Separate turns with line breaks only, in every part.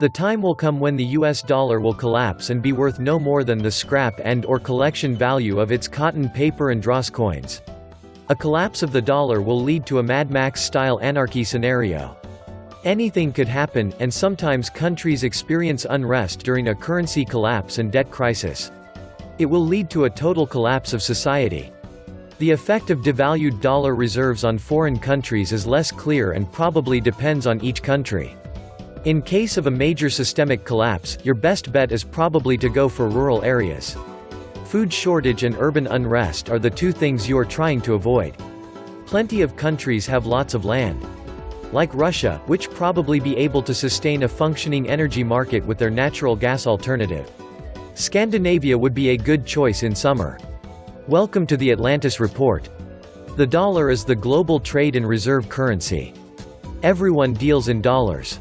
The time will come when the US dollar will collapse and be worth no more than the scrap and/or collection value of its cotton, paper and dross coins. A collapse of the dollar will lead to a Mad Max-style anarchy scenario. Anything could happen, and sometimes countries experience unrest during a currency collapse and debt crisis. It will lead to a total collapse of society. The effect of devalued dollar reserves on foreign countries is less clear and probably depends on each country. In case of a major systemic collapse, your best bet is probably to go for rural areas. Food shortage and urban unrest are the two things you are trying to avoid. Plenty of countries have lots of land. Like Russia, which probably be able to sustain a functioning energy market with their natural gas alternative. Scandinavia would be a good choice in summer. Welcome to the Atlantis Report. The dollar is the global trade and reserve currency. Everyone deals in dollars.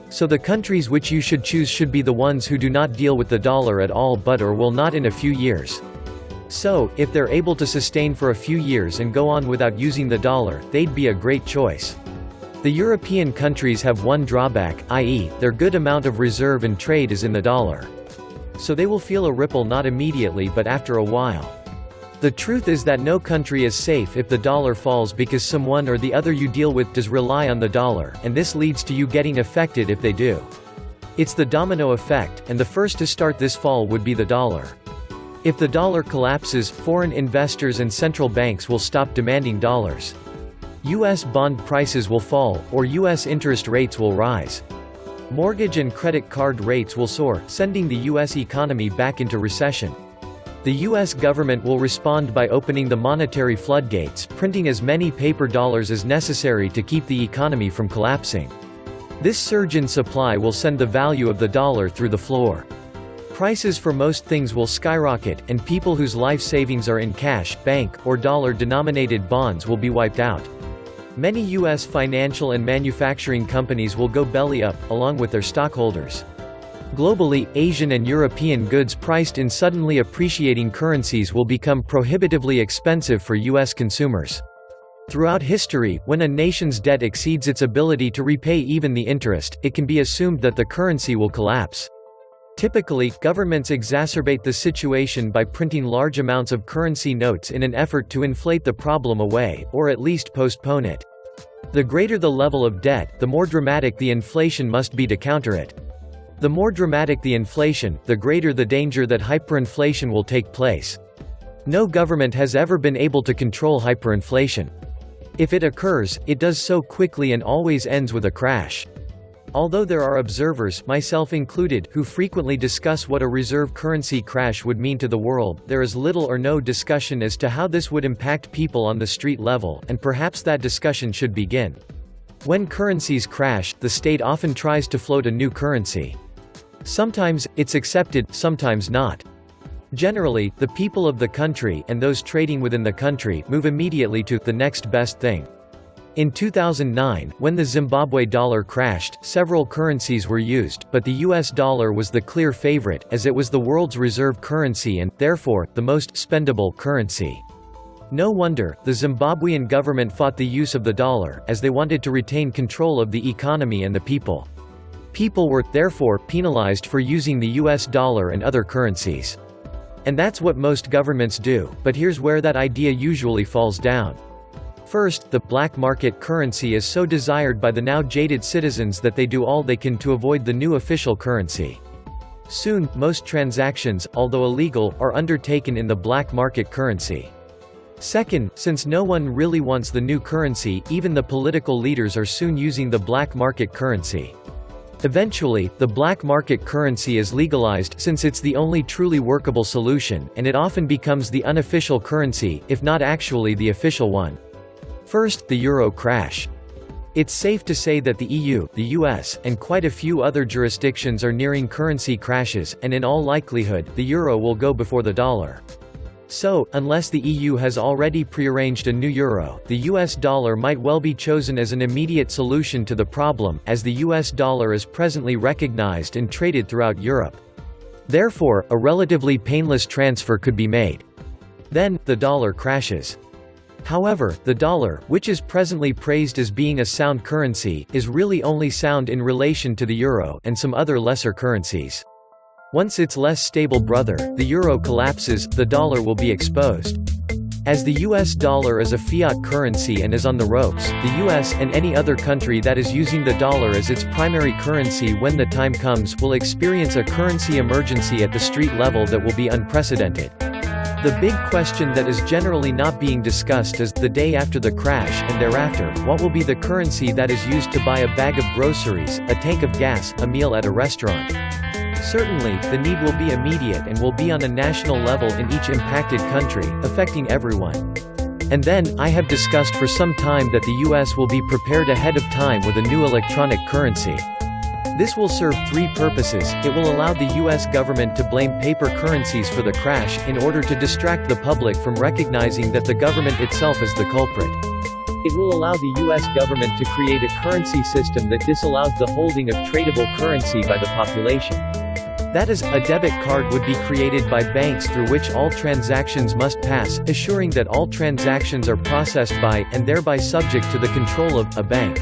So the countries which you should choose should be the ones who do not deal with the dollar at all but or will not in a few years. So, if they're able to sustain for a few years and go on without using the dollar, they'd be a great choice. The European countries have one drawback, i.e., their good amount of reserve and trade is in the dollar. So they will feel a ripple not immediately but after a while. The truth is that no country is safe if the dollar falls because someone or the other you deal with does rely on the dollar, and this leads to you getting affected if they do. It's the domino effect, and the first to start this fall would be the dollar. If the dollar collapses, foreign investors and central banks will stop demanding dollars. US bond prices will fall, or US interest rates will rise. Mortgage and credit card rates will soar, sending the US economy back into recession. The US government will respond by opening the monetary floodgates, printing as many paper dollars as necessary to keep the economy from collapsing. This surge in supply will send the value of the dollar through the floor. Prices for most things will skyrocket, and people whose life savings are in cash, bank, or dollar-denominated bonds will be wiped out. Many US financial and manufacturing companies will go belly up, along with their stockholders. Globally, Asian and European goods priced in suddenly appreciating currencies will become prohibitively expensive for US consumers. Throughout history, when a nation's debt exceeds its ability to repay even the interest, it can be assumed that the currency will collapse. Typically, governments exacerbate the situation by printing large amounts of currency notes in an effort to inflate the problem away, or at least postpone it. The greater the level of debt, the more dramatic the inflation must be to counter it. The more dramatic the inflation, the greater the danger that hyperinflation will take place. No government has ever been able to control hyperinflation. If it occurs, it does so quickly and always ends with a crash. Although there are observers, myself included, who frequently discuss what a reserve currency crash would mean to the world, there is little or no discussion as to how this would impact people on the street level, and perhaps that discussion should begin. When currencies crash, the state often tries to float a new currency. Sometimes, it's accepted, sometimes not. Generally, the people of the country, and those trading within the country, move immediately to the next best thing. In 2009, when the Zimbabwe dollar crashed, several currencies were used, but the US dollar was the clear favorite, as it was the world's reserve currency and, therefore, the most spendable currency. No wonder, the Zimbabwean government fought the use of the dollar, as they wanted to retain control of the economy and the people. People were, therefore, penalized for using the US dollar and other currencies. And that's what most governments do, but here's where that idea usually falls down. First, the black market currency is so desired by the now jaded citizens that they do all they can to avoid the new official currency. Soon, most transactions, although illegal, are undertaken in the black market currency. Second, since no one really wants the new currency, even the political leaders are soon using the black market currency. Eventually, the black market currency is legalized since it's the only truly workable solution, and it often becomes the unofficial currency, if not actually the official one. First, the euro crash. It's safe to say that the EU, the US, and quite a few other jurisdictions are nearing currency crashes, and in all likelihood, the euro will go before the dollar. So, unless the EU has already prearranged a new euro, the US dollar might well be chosen as an immediate solution to the problem, as the US dollar is presently recognized and traded throughout Europe. Therefore, a relatively painless transfer could be made. Then, the dollar crashes. However, the dollar, which is presently praised as being a sound currency, is really only sound in relation to the euro and some other lesser currencies. Once its less stable brother, the euro, collapses, the dollar will be exposed. As the US dollar is a fiat currency and is on the ropes, the US, and any other country that is using the dollar as its primary currency when the time comes, will experience a currency emergency at the street level that will be unprecedented. The big question that is generally not being discussed is, the day after the crash, and thereafter, what will be the currency that is used to buy a bag of groceries, a tank of gas, a meal at a restaurant? Certainly, the need will be immediate and will be on a national level in each impacted country, affecting everyone. And then, I have discussed for some time that the US will be prepared ahead of time with a new electronic currency. This will serve three purposes. It will allow the US government to blame paper currencies for the crash, in order to distract the public from recognizing that the government itself is the culprit. It will allow the US government to create a currency system that disallows the holding of tradable currency by the population. That is, a debit card would be created by banks through which all transactions must pass, assuring that all transactions are processed by, and thereby subject to the control of, a bank.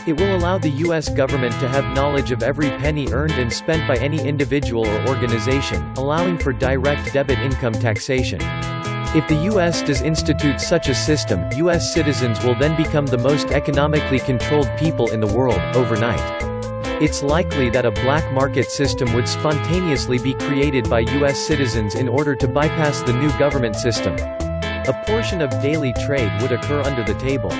It will allow the US government to have knowledge of every penny earned and spent by any individual or organization, allowing for direct debit income taxation. If the US does institute such a system, US citizens will then become the most economically controlled people in the world, overnight. It's likely that a black market system would spontaneously be created by US citizens in order to bypass the new government system. A portion of daily trade would occur under the table.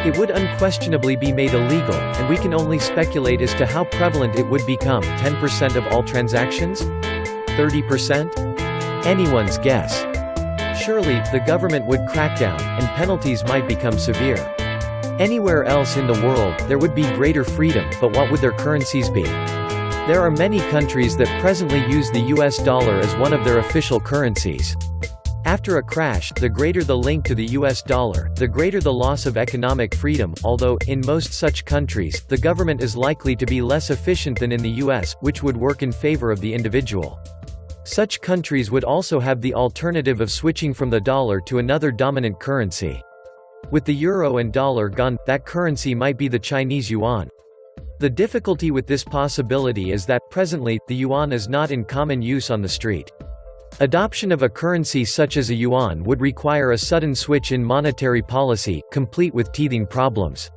It would unquestionably be made illegal, and we can only speculate as to how prevalent it would become. 10% of all transactions? 30%? Anyone's guess. Surely, the government would crack down, and penalties might become severe. Anywhere else in the world, there would be greater freedom, but what would their currencies be? There are many countries that presently use the US dollar as one of their official currencies. After a crash, the greater the link to the US dollar, the greater the loss of economic freedom, although, in most such countries, the government is likely to be less efficient than in the US, which would work in favor of the individual. Such countries would also have the alternative of switching from the dollar to another dominant currency. With the euro and dollar gone, that currency might be the Chinese yuan. The difficulty with this possibility is that, presently, the yuan is not in common use on the street. Adoption of a currency such as a yuan would require a sudden switch in monetary policy, complete with teething problems.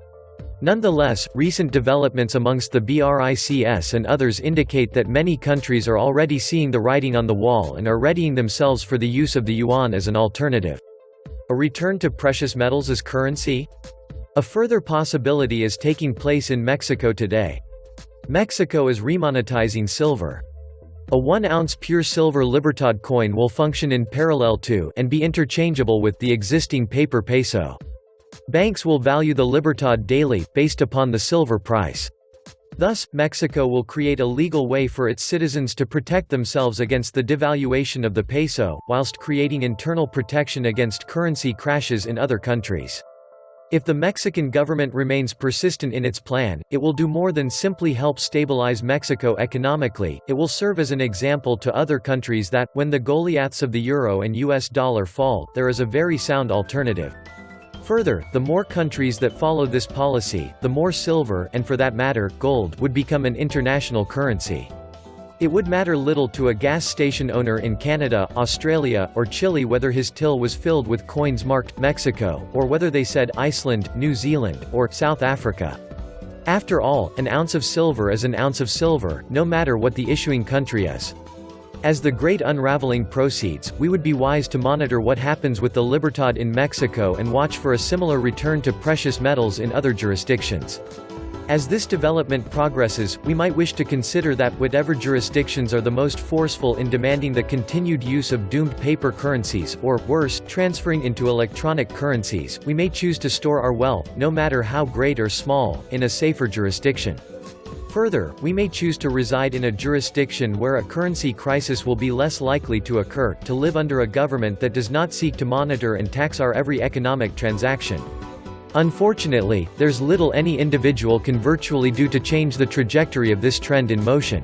Nonetheless, recent developments amongst the BRICS and others indicate that many countries are already seeing the writing on the wall and are readying themselves for the use of the yuan as an alternative. A return to precious metals as currency? A further possibility is taking place in Mexico today. Mexico is remonetizing silver. A 1-ounce pure silver Libertad coin will function in parallel to, and be interchangeable with, the existing paper peso. Banks will value the Libertad daily, based upon the silver price. Thus, Mexico will create a legal way for its citizens to protect themselves against the devaluation of the peso, whilst creating internal protection against currency crashes in other countries. If the Mexican government remains persistent in its plan, it will do more than simply help stabilize Mexico economically. It will serve as an example to other countries that, when the Goliaths of the euro and US dollar fall, there is a very sound alternative. Further, the more countries that follow this policy, the more silver, and for that matter, gold, would become an international currency. It would matter little to a gas station owner in Canada, Australia, or Chile whether his till was filled with coins marked Mexico, or whether they said Iceland, New Zealand, or South Africa. After all, an ounce of silver is an ounce of silver, no matter what the issuing country is. As the great unraveling proceeds, we would be wise to monitor what happens with the Libertad in Mexico and watch for a similar return to precious metals in other jurisdictions. As this development progresses, we might wish to consider that, whatever jurisdictions are the most forceful in demanding the continued use of doomed paper currencies, or, worse, transferring into electronic currencies, we may choose to store our wealth, no matter how great or small, in a safer jurisdiction. Further, we may choose to reside in a jurisdiction where a currency crisis will be less likely to occur, to live under a government that does not seek to monitor and tax our every economic transaction. Unfortunately, there's little any individual can virtually do to change the trajectory of this trend in motion.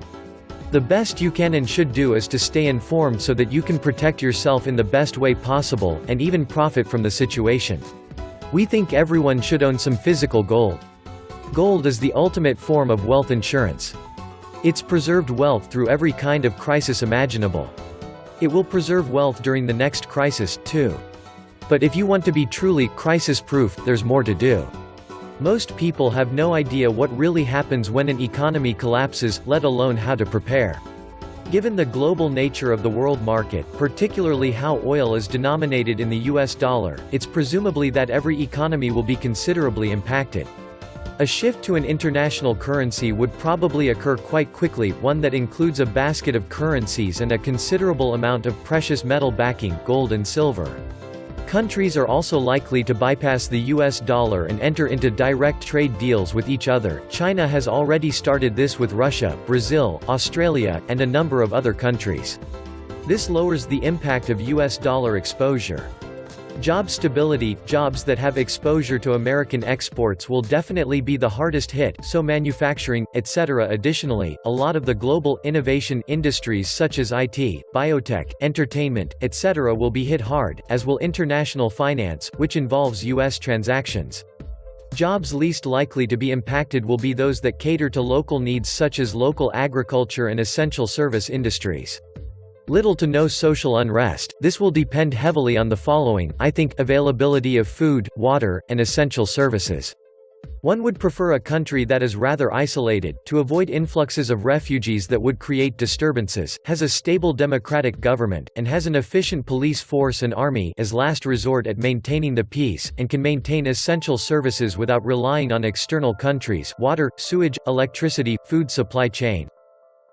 The best you can and should do is to stay informed so that you can protect yourself in the best way possible, and even profit from the situation. We think everyone should own some physical gold. Gold is the ultimate form of wealth insurance. It's preserved wealth through every kind of crisis imaginable. It will preserve wealth during the next crisis, too. But if you want to be truly crisis-proof, there's more to do. Most people have no idea what really happens when an economy collapses, let alone how to prepare. Given the global nature of the world market, particularly how oil is denominated in the US dollar, it's presumably that every economy will be considerably impacted. A shift to an international currency would probably occur quite quickly, one that includes a basket of currencies and a considerable amount of precious metal backing, gold and silver. Countries are also likely to bypass the US dollar and enter into direct trade deals with each other. China has already started this with Russia, Brazil, Australia, and a number of other countries. This lowers the impact of US dollar exposure. Job stability. Jobs that have exposure to American exports will definitely be the hardest hit, so manufacturing, etc. Additionally, a lot of the global innovation industries such as IT, biotech, entertainment, etc. will be hit hard, as will international finance, which involves US transactions. Jobs least likely to be impacted will be those that cater to local needs such as local agriculture and essential service industries. Little to no social unrest. This will depend heavily on the following, I think: availability of food, water, and essential services. One would prefer a country that is rather isolated, to avoid influxes of refugees that would create disturbances, has a stable democratic government, and has an efficient police force and army as last resort at maintaining the peace, and can maintain essential services without relying on external countries: water, sewage, electricity, food supply chain.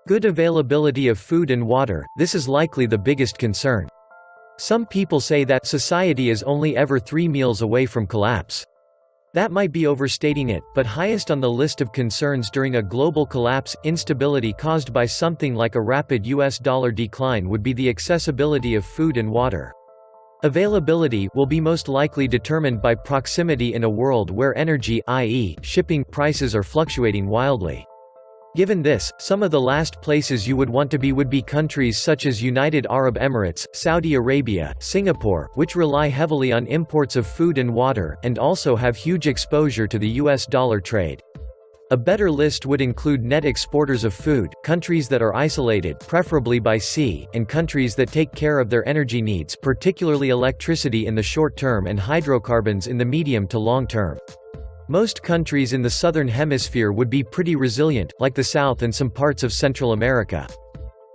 Good availability of food and water, this is likely the biggest concern. Some people say that society is only ever 3 meals away from collapse. That might be overstating it, but highest on the list of concerns during a global collapse, instability caused by something like a rapid US dollar decline would be the accessibility of food and water. Availability will be most likely determined by proximity in a world where energy, i.e., shipping, prices are fluctuating wildly. Given this, some of the last places you would want to be would be countries such as United Arab Emirates, Saudi Arabia, Singapore, which rely heavily on imports of food and water, and also have huge exposure to the US dollar trade. A better list would include net exporters of food, countries that are isolated, preferably by sea, and countries that take care of their energy needs, particularly electricity in the short term and hydrocarbons in the medium to long term. Most countries in the southern hemisphere would be pretty resilient, like the South and some parts of Central America.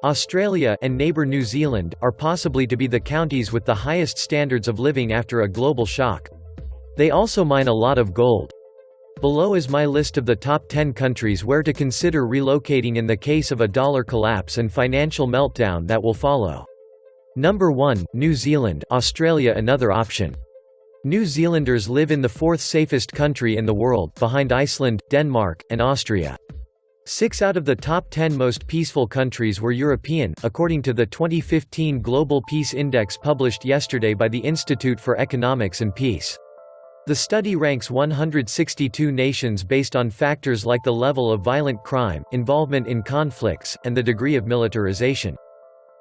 Australia, and neighbour New Zealand, are possibly to be the counties with the highest standards of living after a global shock. They also mine a lot of gold. Below is my list of the top 10 countries where to consider relocating in the case of a dollar collapse and financial meltdown that will follow. Number 1, New Zealand. Australia another option. New Zealanders live in the 4th safest country in the world, behind Iceland, Denmark, and Austria. 6 out of the top 10 most peaceful countries were European, according to the 2015 Global Peace Index published yesterday by the Institute for Economics and Peace. The study ranks 162 nations based on factors like the level of violent crime, involvement in conflicts, and the degree of militarization.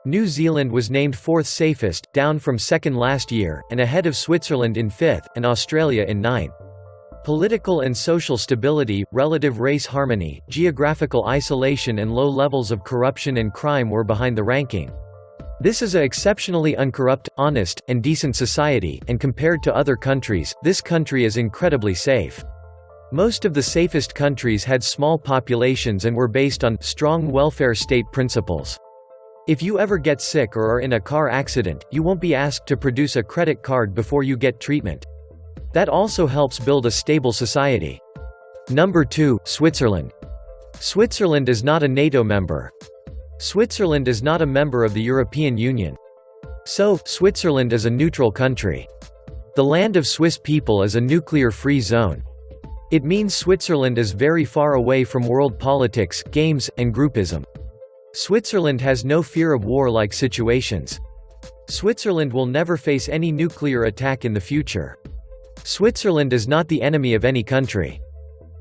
New Zealand was named 4th safest, down from 2nd last year, and ahead of Switzerland in 5th, and Australia in 9th. Political and social stability, relative race harmony, geographical isolation and low levels of corruption and crime were behind the ranking. This is an exceptionally uncorrupt, honest, and decent society, and compared to other countries, this country is incredibly safe. Most of the safest countries had small populations and were based on strong welfare state principles. If you ever get sick or are in a car accident, you won't be asked to produce a credit card before you get treatment. That also helps build a stable society. Number 2, Switzerland. Switzerland is not a NATO member. Switzerland is not a member of the European Union. So, Switzerland is a neutral country. The land of Swiss people is a nuclear-free zone. It means Switzerland is very far away from world politics, games, and groupism. Switzerland has no fear of war-like situations. Switzerland will never face any nuclear attack in the future. Switzerland is not the enemy of any country.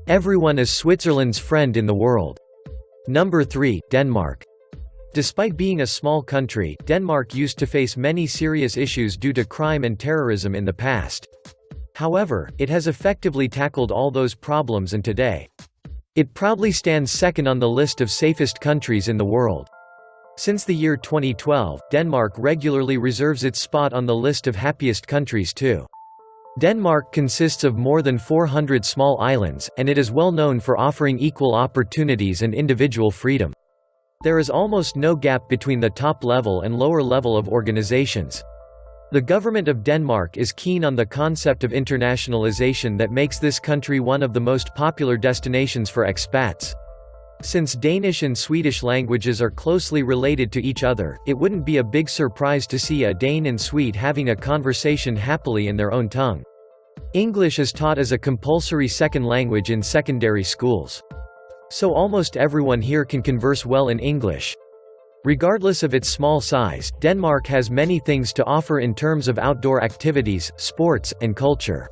Everyone is Switzerland's friend in the world. Number 3, Denmark. Despite being a small country, Denmark used to face many serious issues due to crime and terrorism in the past. However, it has effectively tackled all those problems, and today, it proudly stands second on the list of safest countries in the world. Since the year 2012, Denmark regularly reserves its spot on the list of happiest countries too. Denmark consists of more than 400 small islands, and it is well known for offering equal opportunities and individual freedom. There is almost no gap between the top level and lower level of organizations. The government of Denmark is keen on the concept of internationalization that makes this country one of the most popular destinations for expats. Since Danish and Swedish languages are closely related to each other, it wouldn't be a big surprise to see a Dane and Swede having a conversation happily in their own tongue. English is taught as a compulsory second language in secondary schools. So almost everyone here can converse well in English. Regardless of its small size, Denmark has many things to offer in terms of outdoor activities, sports, and culture.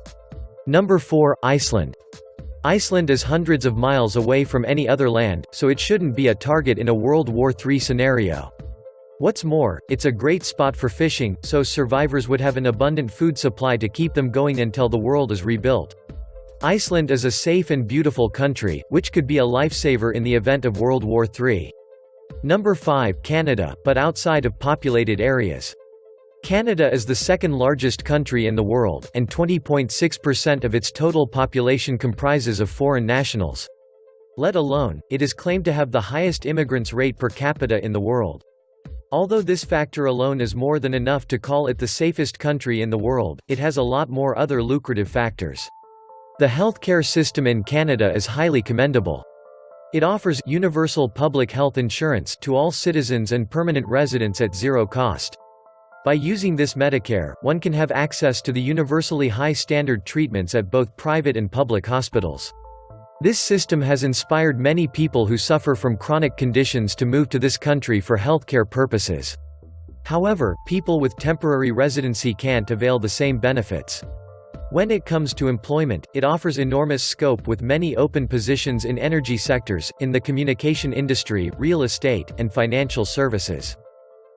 Number 4, Iceland. Iceland is hundreds of miles away from any other land, so it shouldn't be a target in a World War III scenario. What's more, it's a great spot for fishing, so survivors would have an abundant food supply to keep them going until the world is rebuilt. Iceland is a safe and beautiful country, which could be a lifesaver in the event of World War III. Number 5, Canada, but outside of populated areas. Canada is the second largest country in the world, and 20.6% of its total population comprises of foreign nationals. Let alone, it is claimed to have the highest immigrants rate per capita in the world. Although this factor alone is more than enough to call it the safest country in the world, it has a lot more other lucrative factors. The healthcare system in Canada is highly commendable. It offers universal public health insurance to all citizens and permanent residents at zero cost. By using this Medicare, one can have access to the universally high standard treatments at both private and public hospitals. This system has inspired many people who suffer from chronic conditions to move to this country for healthcare purposes. However, people with temporary residency can't avail the same benefits. When it comes to employment, it offers enormous scope with many open positions in energy sectors, in the communication industry, real estate, and financial services.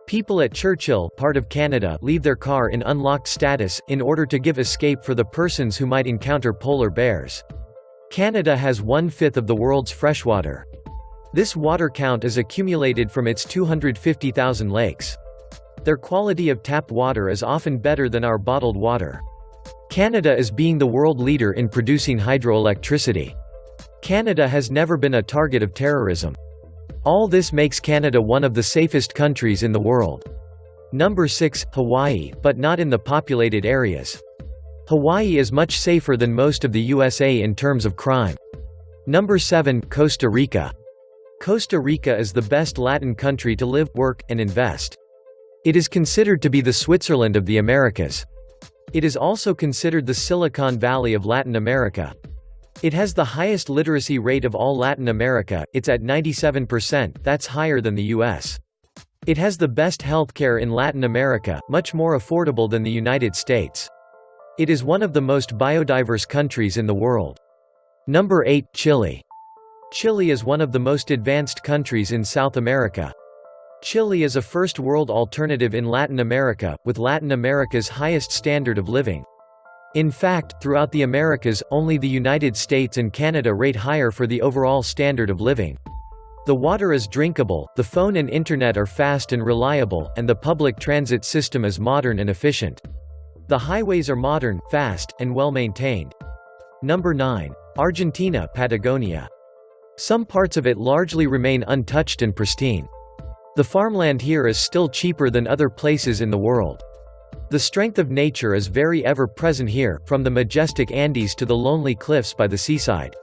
People at Churchill, part of Canada, leave their car in unlocked status, in order to give escape for the persons who might encounter polar bears. Canada has 1/5 of the world's freshwater. This water count is accumulated from its 250,000 lakes. Their quality of tap water is often better than our bottled water. Canada is being the world leader in producing hydroelectricity. Canada has never been a target of terrorism. All this makes Canada one of the safest countries in the world. Number 6, Hawaii, but not in the populated areas. Hawaii is much safer than most of the USA in terms of crime. Number 7, Costa Rica. Costa Rica is the best Latin country to live, work, and invest. It is considered to be the Switzerland of the Americas. It is also considered the Silicon Valley of Latin America. It has the highest literacy rate of all Latin America, it's at 97%, that's higher than the US. It has the best healthcare in Latin America, much more affordable than the United States. It is one of the most biodiverse countries in the world. Number 8, Chile. Chile is one of the most advanced countries in South America. Chile is a first world alternative in Latin America, with Latin America's highest standard of living. In fact, throughout the Americas, only the United States and Canada rate higher for the overall standard of living. The water is drinkable, the phone and internet are fast and reliable, and the public transit system is modern and efficient. The highways are modern, fast, and well maintained. Number 9. Argentina, Patagonia. Some parts of it largely remain untouched and pristine. The farmland here is still cheaper than other places in the world. The strength of nature is very ever-present here, from the majestic Andes to the lonely cliffs by the seaside.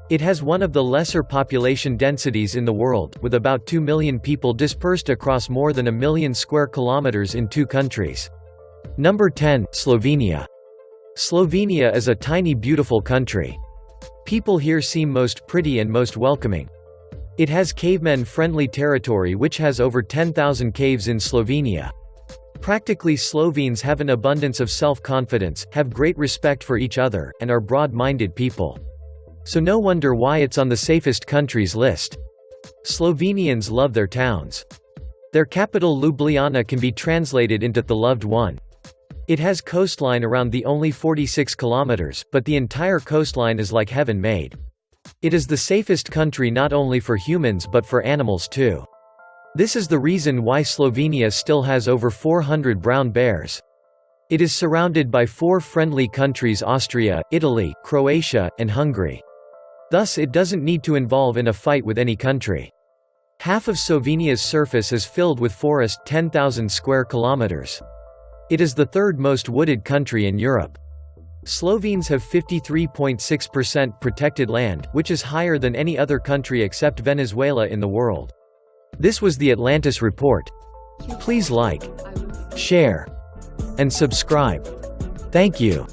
It has one of the lesser population densities in the world, with about 2 million people dispersed across more than 1 million square kilometers in 2 countries. Number 10, Slovenia. Slovenia is a tiny beautiful country. People here seem most pretty and most welcoming. It has cavemen-friendly territory which has over 10,000 caves in Slovenia. Practically Slovenes have an abundance of self-confidence, have great respect for each other, and are broad-minded people. So no wonder why it's on the safest countries list. Slovenians love their towns. Their capital Ljubljana can be translated into the loved one. It has coastline around the only 46 kilometers, but the entire coastline is like heaven made. It is the safest country not only for humans but for animals too. This is the reason why Slovenia still has over 400 brown bears. It is surrounded by 4 friendly countries: Austria, Italy, Croatia, and Hungary. Thus it doesn't need to involve in a fight with any country. Half of Slovenia's surface is filled with forest, 10,000 square kilometers. It is the third most wooded country in Europe. Slovenes have 53.6% protected land, which is higher than any other country except Venezuela in the world. This was the Atlantis Report. Please like, share, and subscribe. Thank you.